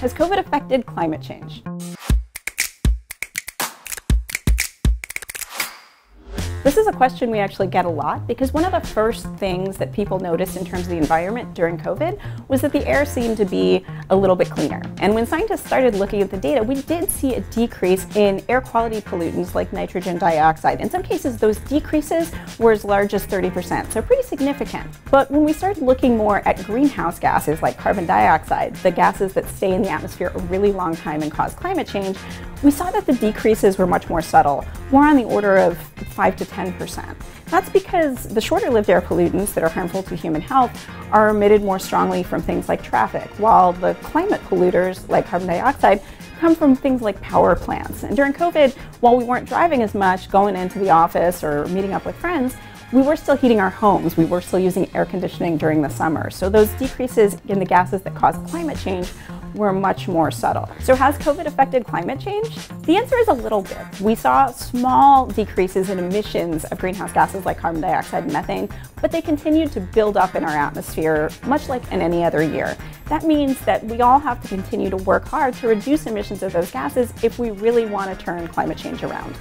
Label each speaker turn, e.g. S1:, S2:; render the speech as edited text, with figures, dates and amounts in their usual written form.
S1: Has COVID affected climate change? This is a question we actually get a lot because one of the first things that people noticed in terms of the environment during COVID was that the air seemed to be a little bit cleaner. And when scientists started looking at the data, we did see a decrease in air quality pollutants like nitrogen dioxide. In some cases, those decreases were as large as 30%, so pretty significant. But when we started looking more at greenhouse gases like carbon dioxide, the gases that stay in the atmosphere a really long time and cause climate change, we saw that the decreases were much more subtle, more on the order of 5 to 10%. That's because the shorter-lived air pollutants that are harmful to human health are emitted more strongly from things like traffic, while the climate polluters, like carbon dioxide, come from things like power plants. And during COVID, while we weren't driving as much, going into the office or meeting up with friends, we were still heating our homes. We were still using air conditioning during the summer. So those decreases in the gases that cause climate change were much more subtle. So has COVID affected climate change? The answer is a little bit. We saw small decreases in emissions of greenhouse gases like carbon dioxide and methane, but they continued to build up in our atmosphere, much like in any other year. That means that we all have to continue to work hard to reduce emissions of those gases if we really want to turn climate change around.